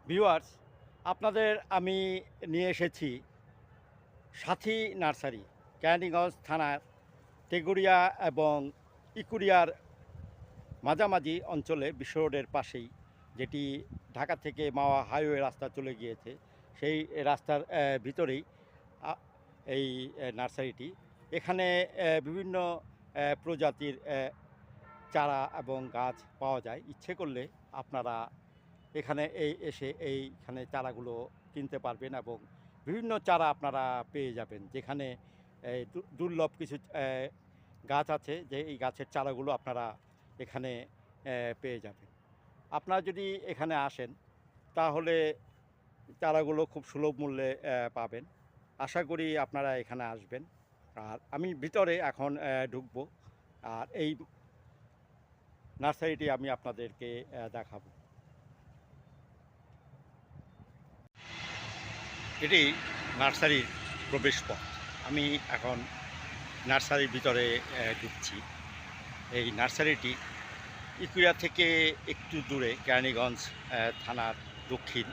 Viewers, আপনাদের আমি নিয়ে এসেছি সাথী নার্সারি, কেরানীগঞ্জ থানার তেগুড়িয়া এবং ইকুরিয়ার মাঝামাঝি অঞ্চলে বিশ্ব রোডের পাশেই, যেটি ঢাকা থেকে মাওয়া হাইওয়ে রাস্তা চলে গিয়েছে। সেই রাস্তার ভিতরেই এই নার্সারিটি। এখানে বিভিন্ন প্রজাতির চারা এবং গাছ পাওয়া যায়। ইচ্ছে করলে আপনারা এখানে এসে এইখানে চারাগুলো কিনতে পারবেন এবং বিভিন্ন চারা আপনারা পেয়ে যাবেন। যেখানে দুর্লভ কিছু গাছ আছে, যে এই গাছের চারাগুলো আপনারা এখানে পেয়ে যাবেন। আপনারা যদি এখানে আসেন তাহলে চারাগুলো খুব সুলভ মূল্যে পাবেন। আশা করি আপনারা এখানে আসবেন। আর আমি ভিতরে এখন ঢুকবো, আর এই নার্সারিটি আমি আপনাদেরকে দেখাবো। এটি নার্সারির প্রবেশপথ। আমি এখন নার্সারির ভিতরে ঢুকছি। এই নার্সারিটি ইকুরিয়া থেকে একটু দূরে, কেরানীগঞ্জ থানার দক্ষিণ,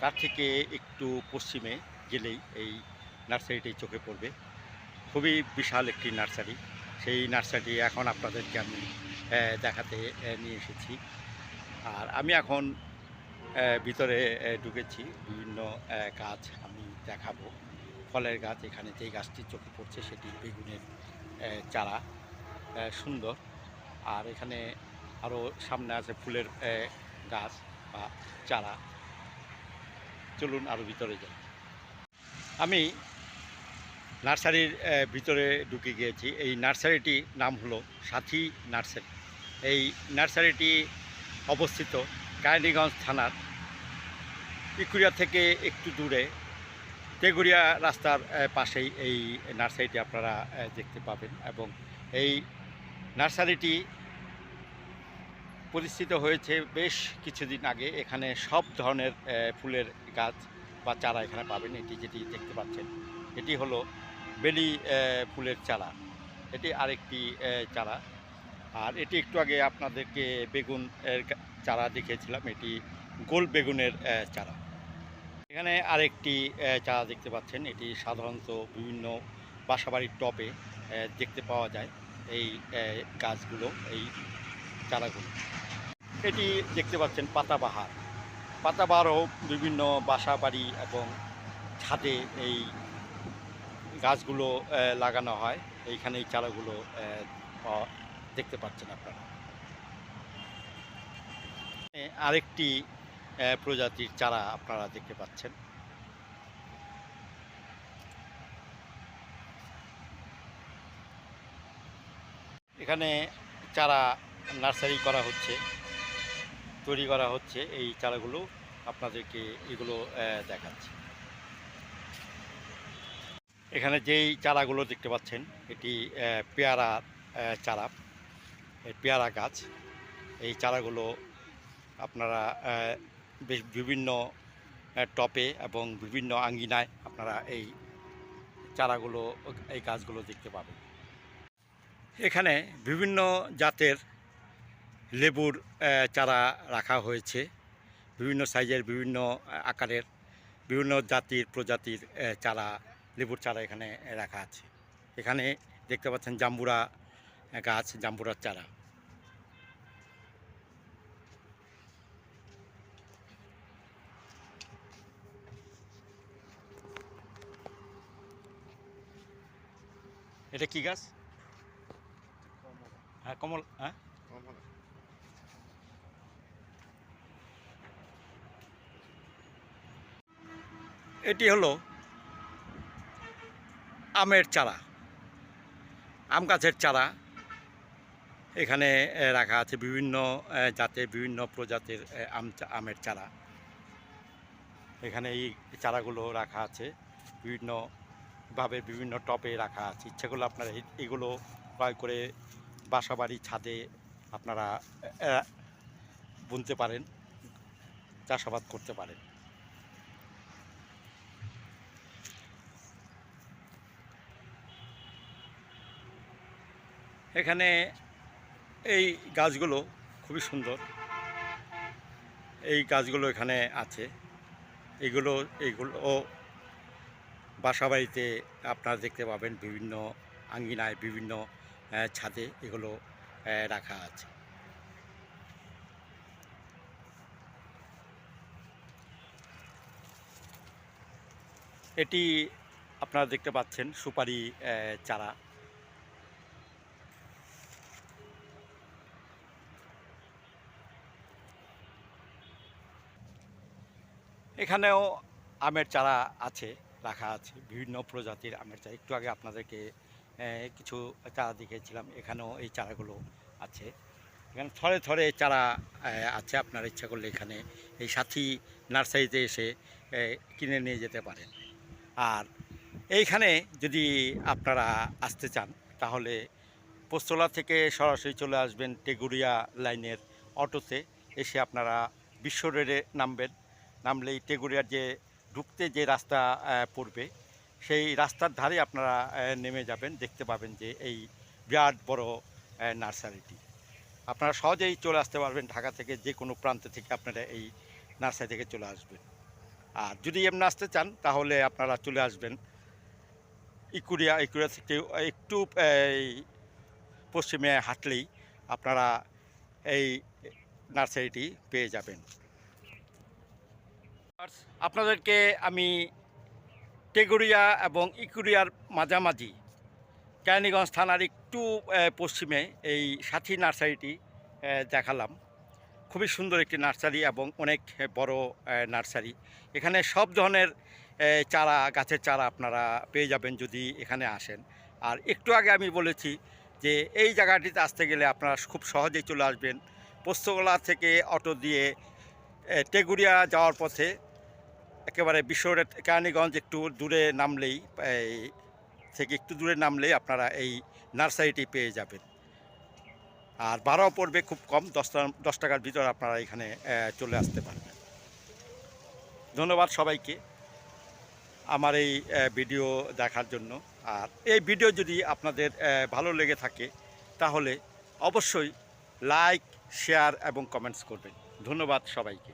তার থেকে একটু পশ্চিমে গেলেই এই নার্সারিটি চোখে পড়বে। খুবই বিশাল একটি নার্সারি। সেই নার্সারিটি এখন আপনাদেরকে আমি দেখাতে নিয়ে এসেছি। আর আমি এখন ভিতরে ঢুকেছি। বিভিন্ন গাছ আমি দেখাবো, ফলের গাছ। এখানে যেই গাছটি চোখে পড়ছে সেটি বেগুনের চারা, সুন্দর। আর এখানে আরও সামনে আছে ফুলের গাছ বা চারা। চলুন আরও ভিতরে যাই। আমি নার্সারির ভিতরে ঢুকে গিয়েছি। এই নার্সারিটির নাম হলো সাথী নার্সারি। এই নার্সারিটি অবস্থিত কেরানীগঞ্জ থানার ইকুরিয়া থেকে একটু দূরে, তেগুড়িয়া রাস্তার পাশেই এই নার্সারিটি আপনারা দেখতে পাবেন। এবং এই নার্সারিটি প্রতিষ্ঠিত হয়েছে বেশ কিছুদিন আগে। এখানে সব ধরনের ফুলের গাছ বা চারা এখানে পাবেন। এটি যেটি দেখতে পাচ্ছেন, এটি হলো বেলি ফুলের চারা। এটি আরেকটি চারা। আর এটি একটু আগে আপনাদেরকে বেগুন এর চারা দেখিয়েছিলাম, এটি গোল বেগুনের চারা। এখানে আরেকটি চারা দেখতে পাচ্ছেন, এটি সাধারণত বিভিন্ন বাসাবাড়ির টবে দেখতে পাওয়া যায় এই গাছগুলো, এই চারাগুলো। এটি দেখতে পাচ্ছেন পাতাবাহার। পাতাবাহারও বিভিন্ন বাসাবাড়ি এবং ছাদে এই গাছগুলো লাগানো হয়। এইখানে এই চারাগুলো দেখতে পাচ্ছেন আপনারা। আরেকটি প্রজাতির চারা আপনারা দেখতে পাচ্ছেন। এখানে চারা নার্সারি করা হচ্ছে, তৈরি করা হচ্ছে। এই চারাগুলো আপনাদেরকে এগুলো দেখাচ্ছি। এখানে যেই চারাগুলো দেখতে পাচ্ছেন, এটি পেয়ারা চারা, পেয়ারা গাছ। এই চারাগুলো আপনারা বিভিন্ন টপে এবং বিভিন্ন আঙ্গিনায় আপনারা এই চারাগুলো, এই গাছগুলো দেখতে পাবেন। এখানে বিভিন্ন জাতের লেবুর চারা রাখা হয়েছে, বিভিন্ন সাইজের, বিভিন্ন আকারের, বিভিন্ন জাতির প্রজাতির চারা, লেবুর চারা এখানে রাখা আছে। এখানে দেখতে পাচ্ছেন জাম্বুরা গাছ, জাম্বুরার চারা। এটা কি গাছ? হ্যাঁ, কমল। হ্যাঁ, এটি হলো আমের চারা, আম গাছের চারা। এখানে রাখা আছে বিভিন্ন জাতের, বিভিন্ন প্রজাতির আমের চারা। এখানে এই চারাগুলো রাখা আছে বিভিন্নভাবে, বিভিন্ন টবে রাখা আছে। ইচ্ছে করলে আপনারা এগুলো ক্রয় করে বাসাবাড়ি ছাদে আপনারা বুনতে পারেন, চাষাবাদ করতে পারেন। এখানে এই গাছগুলো খুবই সুন্দর। এই গাছগুলো এখানে আছে। এগুলো এগুলো বাসাবাড়িতে আপনারা দেখতে পাবেন বিভিন্ন আঙ্গিনায়, বিভিন্ন ছাদে এগুলো রাখা আছে। এটি আপনারা দেখতে পাচ্ছেন সুপারি চারা। এখানেও আমের চারা আছে, রাখা আছে, বিভিন্ন প্রজাতির আমের চারা। একটু আগে আপনাদেরকে কিছু চারা দেখিয়েছিলাম, এখানেও এই চারাগুলো আছে। এখানে থরে থরে চারা আছে, আপনার ইচ্ছা করলে এখানে এই সাথী নার্সারিতে এসে কিনে নিয়ে যেতে পারেন। আর এইখানে যদি আপনারা আসতে চান তাহলে পোস্তলা থেকে সরাসরি চলে আসবেন টেগুরিয়া লাইনের অটোতে। এসে আপনারা বিশ্ব রোডে নামবেন। নামলেই টেগুরিয়ার যে ঢুকতে যে রাস্তা পড়বে, সেই রাস্তার ধারে আপনারা নেমে যাবেন। দেখতে পাবেন যে এই বিরাট বড় নার্সারিটি। আপনারা সহজেই চলে আসতে পারবেন, ঢাকা থেকে যে কোনো প্রান্ত থেকে আপনারা এই নার্সারি থেকে চলে আসবেন। আর যদি এমনি আসতে চান তাহলে আপনারা চলে আসবেন ইকুরিয়া থেকে একটু পশ্চিমে হাঁটলেই আপনারা এই নার্সারিটি পেয়ে যাবেন। আপনাদেরকে আমি টেগুরিয়া এবং ইকুরিয়ার মাঝামাঝি কেরানীগঞ্জ থানার একটু পশ্চিমে এই সাথী নার্সারিটি দেখালাম। খুবই সুন্দর একটি নার্সারি এবং অনেক বড় নার্সারি। এখানে সব ধরনের চারা, গাছের চারা আপনারা পেয়ে যাবেন যদি এখানে আসেন। আর একটু আগে আমি বলেছি যে এই জায়গাটিতে আসতে গেলে আপনারা খুব সহজেই চলে আসবেন। পোস্তগোলা থেকে অটো দিয়ে টেগুরিয়া যাওয়ার পথে একেবারে বিশ্ব রোড কেরানীগঞ্জ একটু দূরে নামলেই থেকে একটু দূরে নামলেই আপনারা এই নার্সারিটি পেয়ে যাবেন। আর ভাড়াও পড়বে খুব কম, 10 টাকার ভিতর আপনারা এখানে চলে আসতে পারবেন। ধন্যবাদ সবাইকে আমার এই ভিডিও দেখার জন্য। আর এই ভিডিও যদি আপনাদের ভালো লেগে থাকে তাহলে অবশ্যই লাইক, শেয়ার এবং কমেন্টস করবেন। ধন্যবাদ সবাইকে।